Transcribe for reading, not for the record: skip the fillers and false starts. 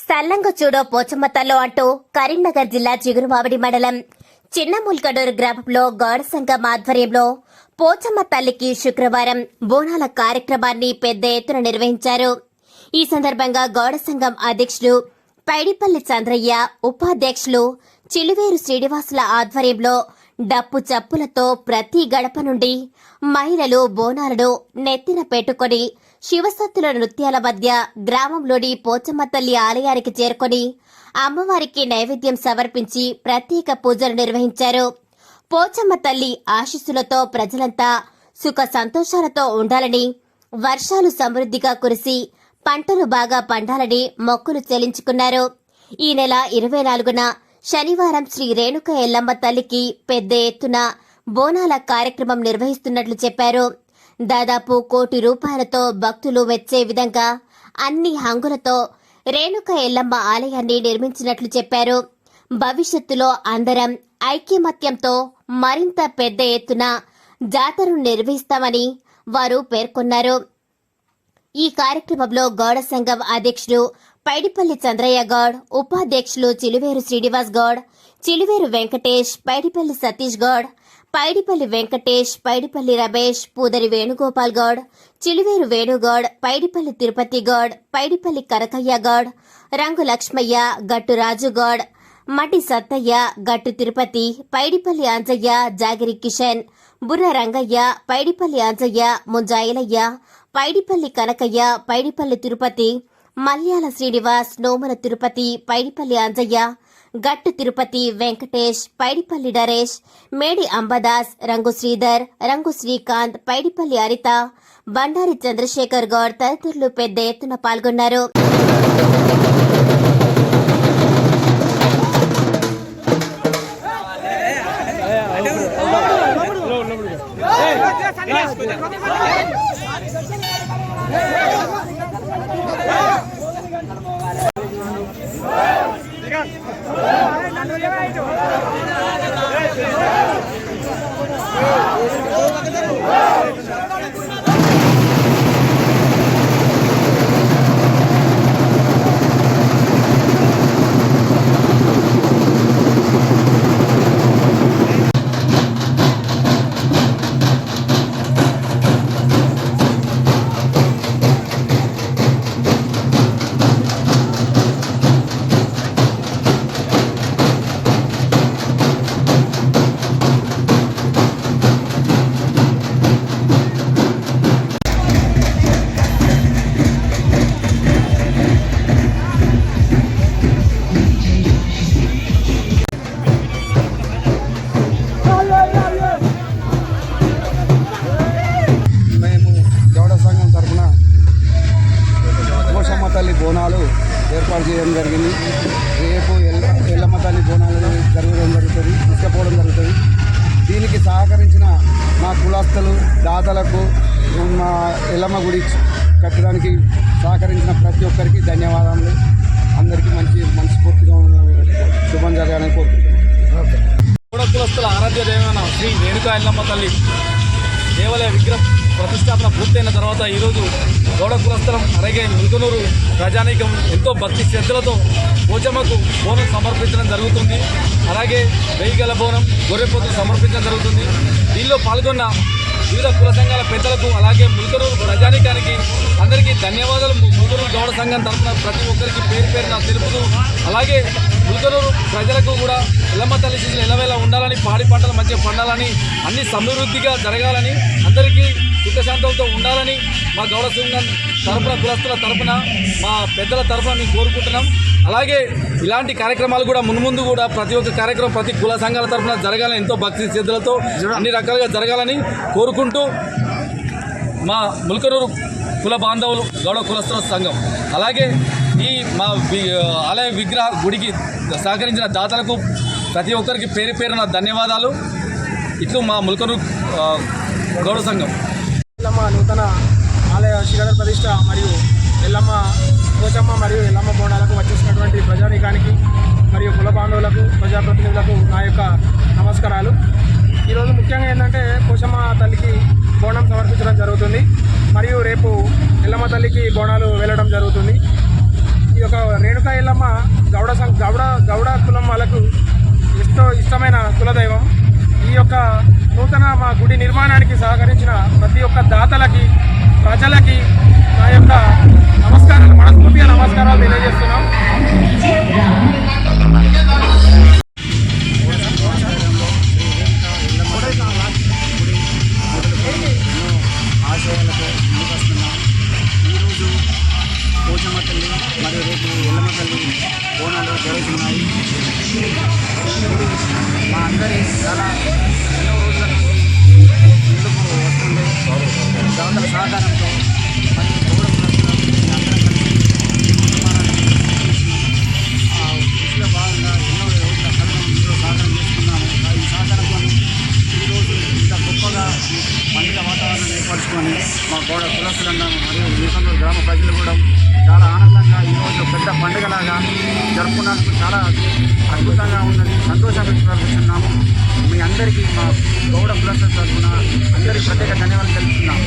సల్లంగ చూడో పోచమ్మతల్లో అంటూ కరీంనగర్ జిల్లా చిగురుమామిడి మండలం చిన్నముల్కడూరు గ్రామంలో గౌడ సంఘం ఆధ్వర్యంలో పోచమ్మ తల్లికి శుక్రవారం బోనాల కార్యక్రమాన్ని పెద్ద ఎత్తున నిర్వహించారు. ఈ సందర్భంగా గౌడ సంఘం అధ్యక్షుడు పైడిపల్లి చంద్రయ్య, ఉపాధ్యక్షులు చిలువేరు శ్రీనివాసుల ఆధ్వర్యంలో డప్పు చప్పులతో ప్రతి గడప నుండి మహిళలు బోనాలను నెత్తిన పెట్టుకుని శివసత్తుల నృత్యాల మధ్య గ్రామంలోని పోచమ్మ తల్లి ఆలయానికి చేరుకుని అమ్మవారికి నైవేద్యం సమర్పించి ప్రత్యేక పూజలు నిర్వహించారు. పోచమ్మ తల్లి ఆశీస్సులతో ప్రజలంతా సుఖ సంతోషాలతో ఉండాలని, వర్షాలు సమృద్ధిగా కురిసి పంటలు బాగా పండాలని మొక్కులు చెల్లించుకున్నారు. ఈ నెల 24న శనివారం శ్రీ రేణుక ఎల్లమ్మ తల్లికి పెద్ద ఎత్తున బోనాల కార్యక్రమం నిర్వహిస్తున్నట్లు చెప్పారు. దాదాపు 1 కోటి రూపాయలతో భక్తులు మెచ్చే విధంగా అన్ని హంగులతో రేణుక ఎల్లమ్మ ఆలయాన్ని నిర్మించినట్లు చెప్పారు. భవిష్యత్తులో అందరం ఐక్యమత్యంతో మరింత పెద్ద ఎత్తున జాతరను నిర్వహిస్తామని వారు పేర్కొన్నారు. ఈ కార్యక్రమంలో గౌడ సంఘం అధ్యక్షుడు పైడిపల్లి చంద్రయ్య గౌడ్, ఉపాధ్యక్షులు చిలువేరు శ్రీనివాస్ గౌడ్, చిలువేరు వెంకటేష్, పైడిపల్లి సతీష్ గౌడ్, పైడిపల్లి వెంకటేష్, పైడిపల్లి రమేష్, పూదరి వేణుగోపాల్ గౌడ్, చిలువేరు వేణుగౌడ్, పైడిపల్లి తిరుపతి గౌడ్, పైడిపల్లి కనకయ్య గౌడ్, రంగు లక్ష్మయ్య, గట్టు రాజు గౌడ్, మటి సత్తయ్య, గట్టు తిరుపతి, పైడిపల్లి అంజయ్య, జాగిరి కిషన్, బుర్ర రంగయ్య, పైడిపల్లి అంజయ్య, ముంజాయిలయ్య, పైడిపల్లి కనకయ్య, పైడిపల్లి తిరుపతి, మల్యాల శ్రీనివాస్, నోమల తిరుపతి, పైడిపల్లి అంజయ్య, గట్టు తిరుపతి వెంకటేష్, పైడిపల్లి నరేష్, మేడి అంబదాస్, రంగు శ్రీధర్, రంగు శ్రీకాంత్, పైడిపల్లి హరిత, బండారి చంద్రశేఖర్ గౌడ్ తదితరులు పెద్ద ఎత్తున పాల్గొన్నారు. బోనాలు ఏర్పాటు చేయడం జరిగింది. రేపు ఎల్లమ్మ తల్లి బోనాలు జరగడం జరుగుతుంది, తీసుకుపోవడం జరుగుతుంది. దీనికి సహకరించిన మా కులస్తులు, దాతలకు, మా ఎల్లమ్మ గుడి కట్టడానికి సహకరించిన ప్రతి ఒక్కరికి ధన్యవాదాలు. అందరికీ మనస్ఫూర్తిగా శుభం జరగాలని కోరుకుంటున్నాను. కులస్తుల ఆరాధ్య దేవమైన శ్రీ రేణుక ఎల్లమ్మ తల్లి దేవాలయ విగ్రహ ప్రతిష్టాపన పూర్తయిన తర్వాత ఈరోజు గౌడ కులస్థలం అలాగే ముల్కనూరు ప్రజానీకం ఎంతో భక్తి శ్రద్ధలతో పోచమ్మకు బోనం సమర్పించడం జరుగుతుంది. అలాగే వెయ్యిగల బోనం, గొర్రెపోతులు సమర్పించడం జరుగుతుంది. దీనిలో పాల్గొన్న వివిధ కుల సంఘాల పెద్దలకు అలాగే ముల్కనూరు ప్రజానీకానికి అందరికీ ధన్యవాదాలు. ముల్కనూరు గౌడ సంఘం తరఫున ప్రతి ఒక్కరికి పేరు పేరున తెలుపుతూ, అలాగే ముల్కనూరు ప్రజలకు కూడా ఎల్లమ్మ తల్లి శిశులు ఎల్లవేళ ఉండాలని, పాడి పంటలు మంచిగా పండాలని, అన్ని సమృద్ధిగా జరగాలని, అందరికీ సుఖశాంతులతో ఉండాలని మా గౌడ సంఘం తరఫున, కులస్తుల తరఫున, మా పెద్దల తరఫున మేము కోరుకుంటున్నాం. అలాగే ఇలాంటి కార్యక్రమాలు కూడా మున్ముందు కూడా ప్రతి ఒక్క కార్యక్రమం ప్రతి కుల సంఘాల తరఫున జరగాలని, ఎంతో భక్తి శ్రద్ధలతో అన్ని రకాలుగా జరగాలని కోరుకుంటూ మా ముల్కనూరు కుల బాంధవులు గౌడ కులస్తుల సంఘం అలాగే ఈ మా ఆలయ విగ్రహ గుడికి సహకరించిన దాతలకు ప్రతి ఒక్కరికి పేరు పేరున ధన్యవాదాలు. ఇట్లు మా ముల్కనూరు గౌడ సంఘం. ఎల్లమ్మ నూతన ఆలయ శిఖర ప్రతిష్ట మరియు ఎల్లమ్మ పోచమ్మ మరియు ఎల్లమ్మ బోనాలకు వచ్చేసినటువంటి ప్రజానీకానికి మరియు కుల బాంధవులకు, ప్రజాప్రతినిధులకు నా యొక్క నమస్కారాలు. ఈరోజు ముఖ్యంగా ఏంటంటే పోచమ్మ తల్లికి బోనం సమర్పించడం జరుగుతుంది మరియు రేపు ఎల్లమ్మ తల్లికి బోనాలు వెళ్ళడం జరుగుతుంది. ఈ యొక్క రేణుకా ఎల్లమ్మ గౌడ కులం వాళ్ళకు ఇష్టమైన కులదైవం. ఈ యొక్క నూతన మా గుడి నిర్మాణానికి సహకరించిన ప్రతి ఒక్క దాతలకి, ప్రజలకి నా యొక్క నమస్కారాలు, మనస్ఫూర్తిగా నమస్కారాలు తెలియజేస్తున్నాం. ఆశయాలతో ముందుకు వస్తున్నాం. ఈరోజు పోచమ్మ తల్లి మరియు రేపు ఎల్లమ్మ తల్లి బోనాలు జరుగుతున్నాయి. మా అందరి చాలా ఎన్నో రోజుల నుండి ముందుకు వస్తుంది. దాతల సహకారంతో మరియు గౌరవ అందరం కలిసి కృషిలో భాగంగా ఎన్నో రోజుల కళను సహకారం చేస్తున్నాము. ఈ సహకారంతో ఈరోజు ఇంత గొప్పగా పండుగ వాతావరణం ఏర్పరచుకొని మా గౌడ కులస్తులంగా మరియు నీకందూరు గ్రామ ప్రజలు కూడా చాలా ఆనందంగా ఈరోజు పెద్ద పండుగలాగా జరుపుకున్నందుకు చాలా అద్భుతంగా ఉన్నది, సంతోషంగా జరుపుతున్నాము. మీ అందరికీ మా గౌడ కులస్తుల తరఫున అందరికీ ప్రత్యేక ధన్యవాదాలు తెలుపుతున్నాము.